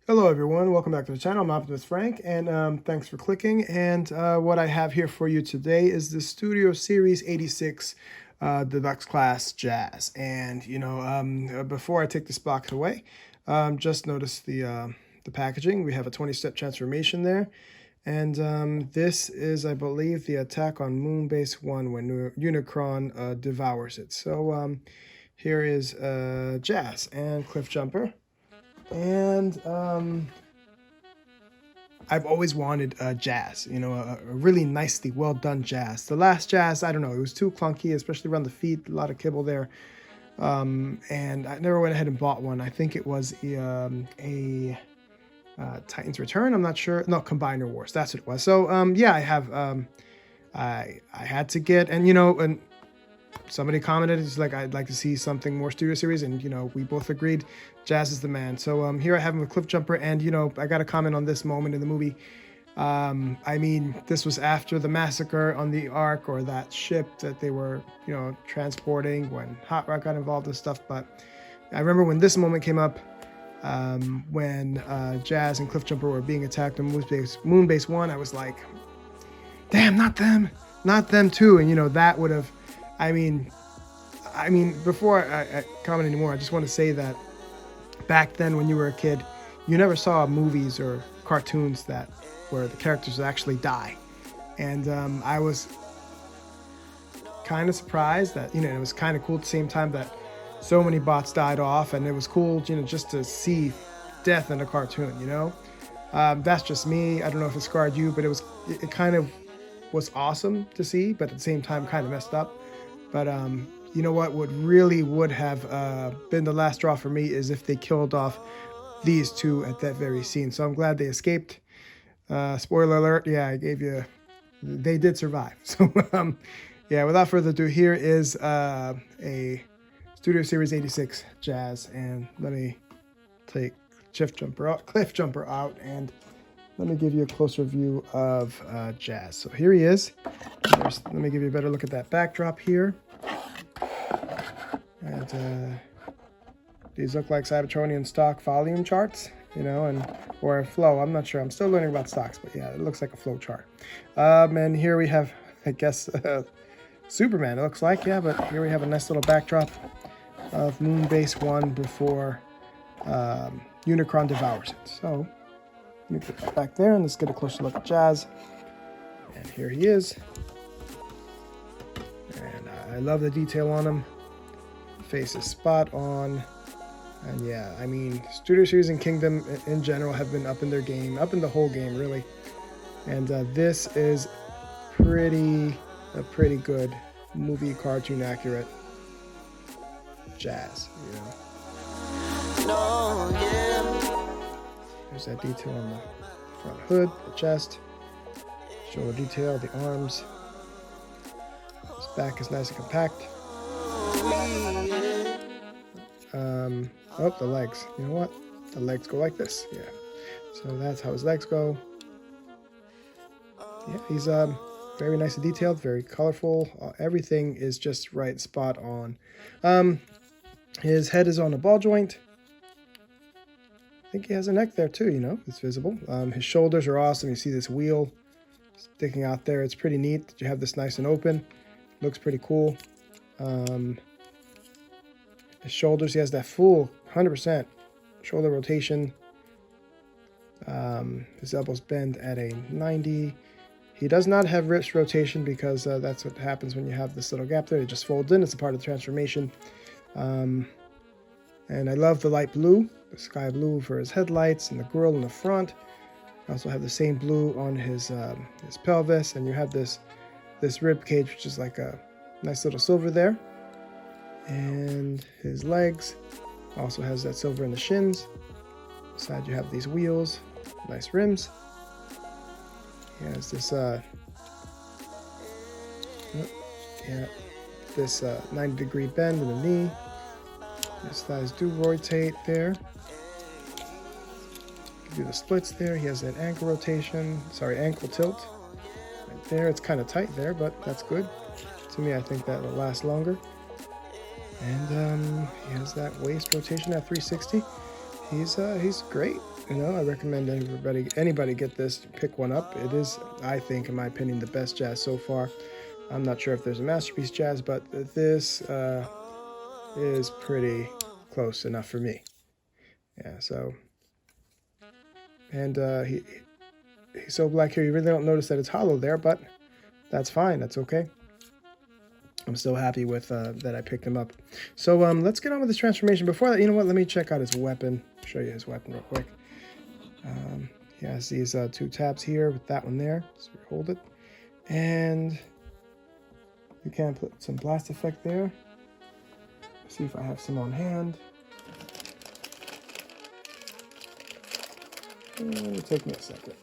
Hello everyone, welcome back to the channel. I'm Optimus Frank, and thanks for clicking. And what I have here for you today is the Studio Series 86 Deluxe Class Jazz. And before I take this box away, just notice the packaging. We have a 20-step transformation there, and this is, I believe, the attack on Moonbase 1 when Unicron devours it. So here is Jazz and Cliff Jumper. And I've always wanted jazz, a really nicely well done jazz. The last jazz, I don't know, it was too clunky, especially around the feet, a lot of kibble there. And I never went ahead and bought one. I think it was a Titan's Return. I'm not sure. No, Combiner Wars. That's what it was. So yeah, I have. I had to get, and somebody commented, it's like, I'd like to see something more Studio Series, and we both agreed Jazz is the man. So here I have him with Cliff Jumper, and I got a comment on this moment in the movie. I mean, this was after the massacre on the Ark, or that ship that they were transporting when Hot Rod got involved and stuff. But I remember when this moment came up, when Jazz and Cliff Jumper were being attacked on Moonbase 1, I was like, damn, not them too. And that would have, I mean, before I comment anymore, I just want to say that back then when you were a kid, you never saw movies or cartoons where the characters would actually die. And I was kind of surprised that, it was kind of cool at the same time that so many bots died off, and it was cool, just to see death in a cartoon, That's just me. I don't know if it scarred you, but it kind of was awesome to see, but at the same time kind of messed up. But you know what would have been the last straw for me is if they killed off these two at that very scene. So I'm glad they escaped. Spoiler alert, yeah, I gave you, they did survive. So yeah, without further ado, here is a Studio Series 86 Jazz, and let me take Cliff Jumper out, and let me give you a closer view of Jazz. So here he is. Let me give you a better look at that backdrop here. And these look like Cybertronian stock volume charts, or a flow. I'm not sure. I'm still learning about stocks, but yeah, it looks like a flow chart. And here we have, I guess, Superman, it looks like. Yeah, but here we have a nice little backdrop of Moonbase 1 before Unicron devours it. So let me put that back there, and let's get a closer look at Jazz. And here he is. And I love the detail on him. Face is spot on. And yeah, I mean, Studio Series and Kingdom in general have been up in their game, up in the whole game, really. And this is a pretty good movie cartoon accurate Jazz, There's that detail on the front hood, the chest, shoulder detail, the arms. His back is nice and compact. Oh, the legs. You know what? The legs go like this. Yeah. So that's how his legs go. Yeah, he's very nicely detailed, very colorful. Everything is just right, spot on. His head is on a ball joint. I think he has a neck there too, it's visible. His shoulders are awesome. You see this wheel sticking out there. It's pretty neat that you have this nice and open. Looks pretty cool. His shoulders, he has that full 100% shoulder rotation. His elbows bend at a 90. He does not have wrist rotation because that's what happens when you have this little gap there. It just folds in. It's a part of the transformation. And I love the light blue, the sky blue for his headlights, and the grill in the front. I also have the same blue on his pelvis, and you have this rib cage, which is like a nice little silver there. And his legs also has that silver in the shins. Inside you have these wheels, nice rims. He has this this 90-degree bend in the knee. His thighs do rotate there. Do the splits there. He has that ankle tilt right there. It's kind of tight there, but that's good. To me, I think that will last longer. And he has that waist rotation at 360. he's great. You know, I recommend anybody get this, pick one up. It is, I think, in my opinion, the best jazz so far. I'm not sure if there's a masterpiece jazz, but this is pretty close enough for me. Yeah, so, and he's so black here, you really don't notice that it's hollow there, but that's fine, that's okay. I'm still happy with that I picked him up. So let's get on with this transformation. Before that, you know what, let me check out his weapon. Show you his weapon real quick. He has these two tabs here with that one there, so we hold it. And you can put some blast effect there. See if I have some on hand. It'll take me a second.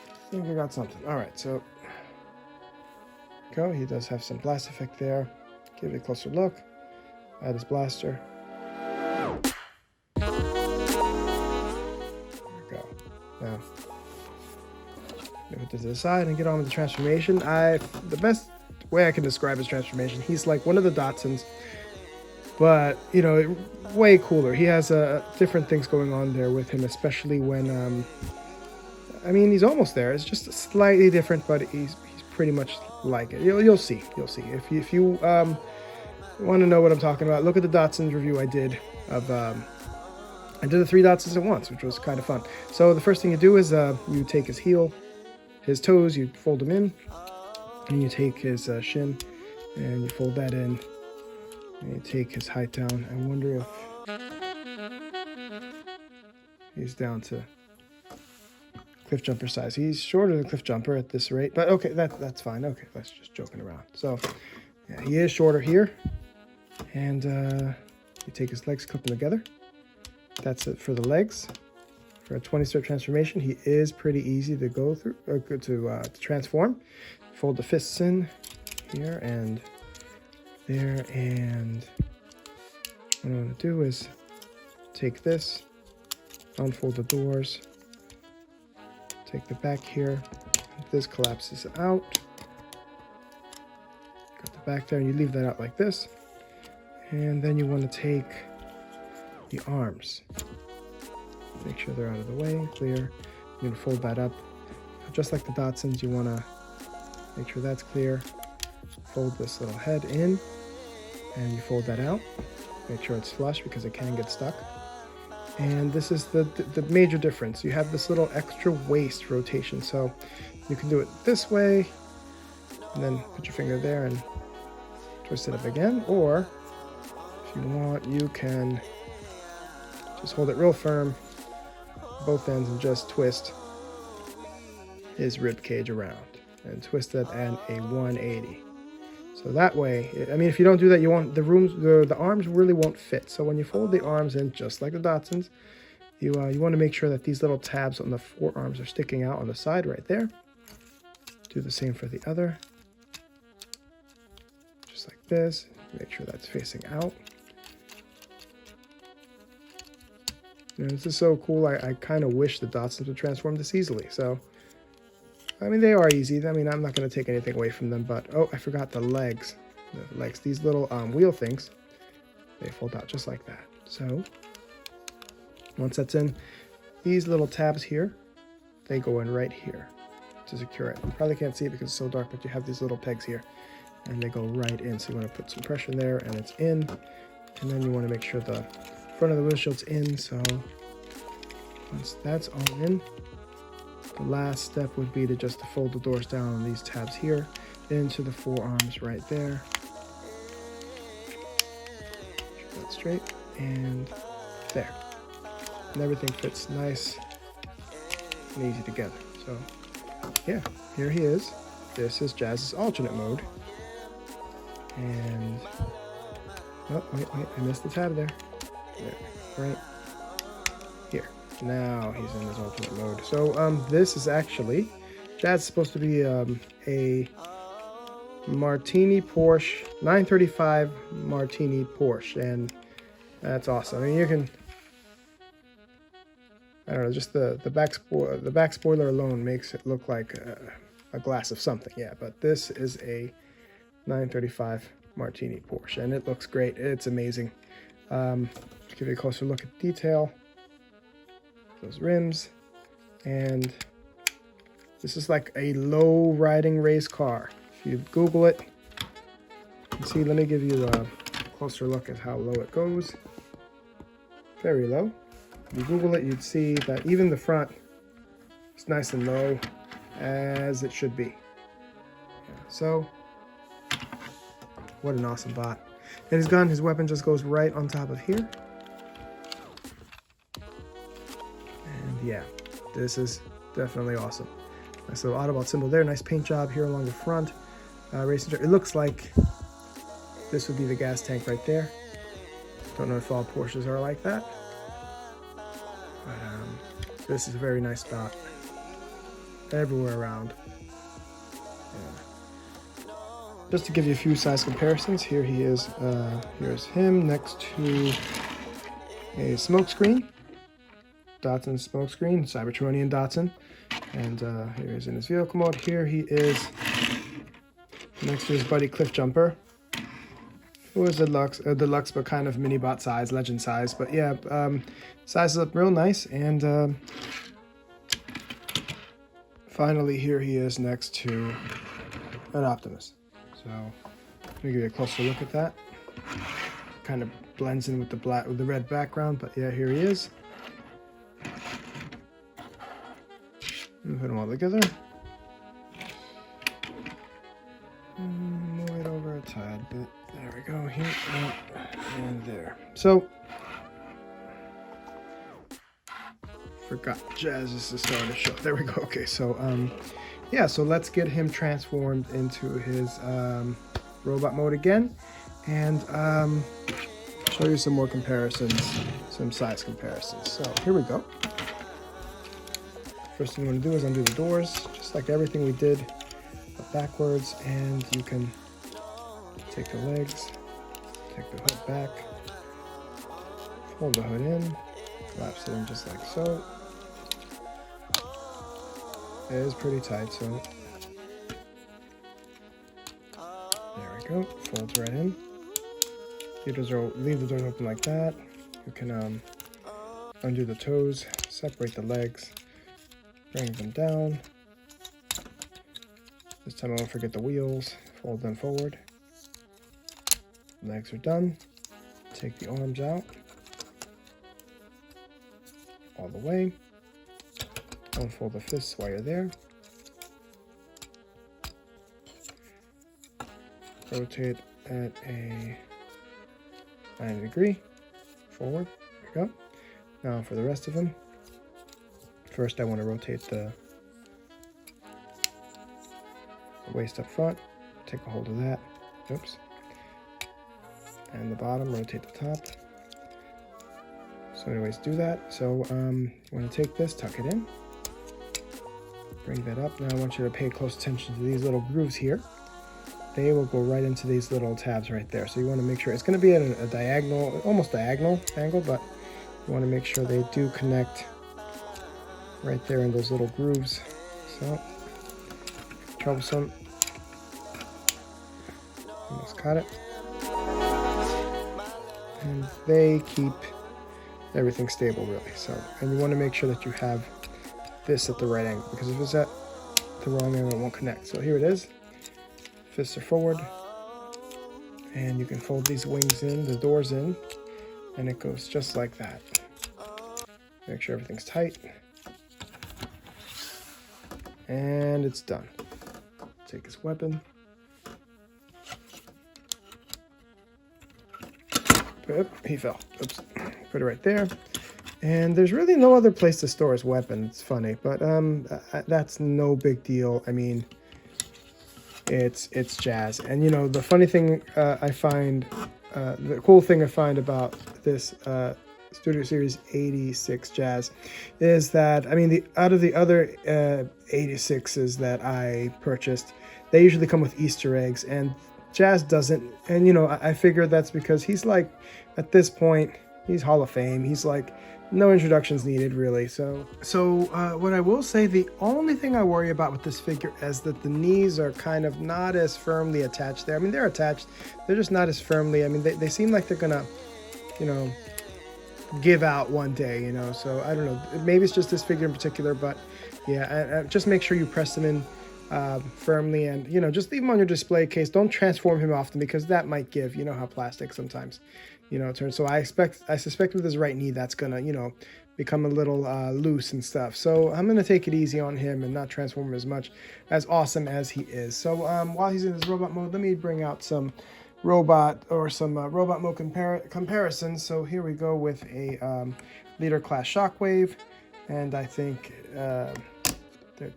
I think I got something. All right, so go. He does have some blast effect there. Give it a closer look. Add his blaster. There we go. Now, put this to the side and get on with the transformation. The best way I can describe his transformation, he's like one of the Datsuns, but you know, way cooler. He has different things going on there with him, especially when I mean, he's almost there. It's just slightly different, but he's pretty much like it. You'll see. If you want to know what I'm talking about, look at the Datsuns review I did of I did the 3 Datsuns at once, which was kind of fun. So the first thing you do is you take his heel, his toes, you fold them in, and you take his shin and you fold that in, and you take his height down. I wonder if he's down to Cliff Jumper size. He's shorter than Cliff Jumper at this rate, but okay, that's fine. Okay, that's just joking around. So yeah, he is shorter here, and you take his legs, clip them together. That's it for the legs. For a 20-step transformation, he is pretty easy to go through, to transform. Fold the fists in here and there, and what I want to do is take this, unfold the doors, take the back here, this collapses out, got the back there, and you leave that out like this, and then you want to take the arms, make sure they're out of the way, clear. You're going to fold that up, just like the Datsuns. You want to make sure that's clear, fold this little head in, and you fold that out, make sure it's flush because it can get stuck. And this is the major difference. You have this little extra waist rotation, so you can do it this way, and then put your finger there and twist it up again, or if you want, you can just hold it real firm, both ends, and just twist his rib cage around, and twist it at a 180. So that way, I mean, if you don't do that, you want the arms really won't fit. So when you fold the arms in, just like the Datsuns, you want to make sure that these little tabs on the forearms are sticking out on the side right there. Do the same for the other, just like this. Make sure that's facing out. And this is so cool. I kind of wish the Datsuns would transform this easily. So, I mean, they are easy. I mean, I'm not going to take anything away from them, but, oh, I forgot the legs. The legs, these little wheel things, they fold out just like that. So, once that's in, these little tabs here, they go in right here to secure it. You probably can't see it because it's so dark, but you have these little pegs here, and they go right in. So you want to put some pressure there, and it's in. And then you want to make sure the front of the windshield's in. So, once that's all in, the last step would be to just to fold the doors down on these tabs here into the forearms right there. Keep that straight, and there. And everything fits nice and easy together. So yeah, here he is. This is Jazz's alternate mode. And oh, wait, I missed the tab there. Right here. Now he's in his alternate mode. So this is actually, Jazz is supposed to be a Martini Porsche, 935 Martini Porsche, and that's awesome. I mean, you can, I don't know, just the back spoiler alone makes it look like a glass of something. Yeah, but this is a 935 Martini Porsche, and it looks great. It's amazing. Give you a closer look at detail. Those rims, and this is like a low riding race car. If you Google it, you can see, let me give you a closer look at how low it goes. Very low. If you Google it, you'd see that even the front is nice and low, as it should be. Yeah, so, what an awesome bot. And his gun, his weapon just goes right on top of here. And yeah, this is definitely awesome. Nice little Autobot symbol there, nice paint job here along the front. Racing, it looks like this would be the gas tank right there. Don't know if all Porsches are like that. But this is a very nice dot. Everywhere around. Yeah. Just to give you a few size comparisons, here he is. Here's him next to a smokescreen. Datsun smokescreen, Cybertronian Datsun. And here he is in his vehicle mode. Here he is next to his buddy Cliff Jumper, who is deluxe but kind of mini bot size, legend size. But yeah, sizes up real nice. And finally, here he is next to an Optimus. So let me give you a closer look at that. Kind of blends in with the black, with the red background. But yeah, here he is. Put them all together. Move it over a tad bit. There we go. Here and there. So, forgot Jazz is the star of the show. There we go. Okay, so yeah. So let's get him transformed into his robot mode again, and show you some more comparisons, some size comparisons. So here we go. First thing you want to do is undo the doors, just like everything we did, backwards, and you can take the legs, take the hood back, fold the hood in, collapse it in just like so. It is pretty tight, so there we go, folds right in. Leave the doors open like that. You can undo the toes, separate the legs, bring them down. This time I won't forget the wheels. Fold them forward. Legs are done. Take the arms out. All the way. Unfold the fists while you're there. Rotate at a 90-degree. Forward. There we go. Now for the rest of them. First, I want to rotate the waist up front, take a hold of that, oops, and the bottom, rotate the top. So anyways, do that. So you want to take this, tuck it in, bring that up. Now I want you to pay close attention to these little grooves here. They will go right into these little tabs right there. So you want to make sure it's going to be at a diagonal, almost diagonal angle, but you want to make sure they do connect right there in those little grooves. So troublesome. Almost caught it. And they keep everything stable, really. So, and you want to make sure that you have this at the right angle, because if it's at the wrong angle, it won't connect. So here it is. Fists are forward, and you can fold these wings in, the doors in, and it goes just like that. Make sure everything's tight. And it's done. Take his weapon. Oop, he fell. Oops. Put it right there. And there's really no other place to store his weapon. It's funny, but that's no big deal. I mean, it's Jazz. And you know, the funny thing I find, the cool thing I find about this Studio Series 86 Jazz is that, I mean, out of the other 86s that I purchased, they usually come with Easter eggs, and Jazz doesn't. And you know, I figure that's because he's like, at this point, he's Hall of Fame. He's like no introductions needed really. So what I will say, the only thing I worry about with this figure is that the knees are kind of not as firmly attached there. I mean, they're attached, they're just not as firmly. I mean, they seem like they're gonna, you know, give out one day, you know. So I don't know, maybe it's just this figure in particular, but yeah, just make sure you press them in firmly, and you know, just leave him on your display case. Don't transform him often because that might give, you know how plastic sometimes, you know, turns. So I suspect with his right knee that's gonna, you know, become a little loose and stuff. So I'm gonna take it easy on him and not transform him as much, as awesome as he is. So while he's in his robot mode, let me bring out some robot mode comparisons. So here we go with a leader class Shockwave, and I think they're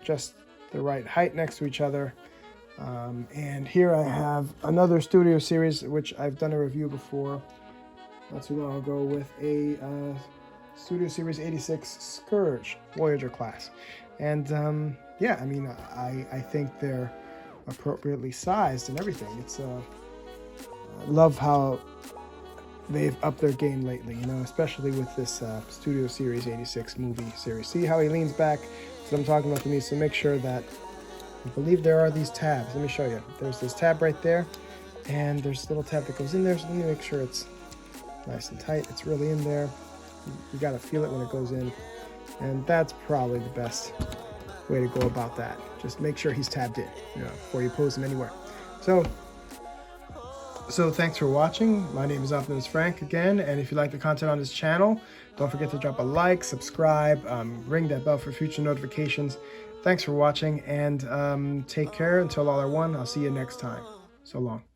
just the right height next to each other. And here I have another Studio Series, which I've done a review before not too long ago, with a Studio Series 86 Scourge Voyager class. And yeah, I mean, I think they're appropriately sized and everything. It's love how they've upped their game lately, you know, especially with this Studio Series 86 movie series. See how he leans back? That's what I'm talking about to me. So make sure that, I believe there are these tabs. Let me show you. There's this tab right there, and there's a little tab that goes in there. So let me make sure it's nice and tight. It's really in there. You got to feel it when it goes in. And that's probably the best way to go about that. Just make sure he's tabbed in, you know, before you pose him anywhere. So thanks for watching. My name is Optimus Frank again, and if you like the content on this channel, don't forget to drop a like, subscribe, ring that bell for future notifications. Thanks for watching, and take care until all are one. I'll see you next time. So long.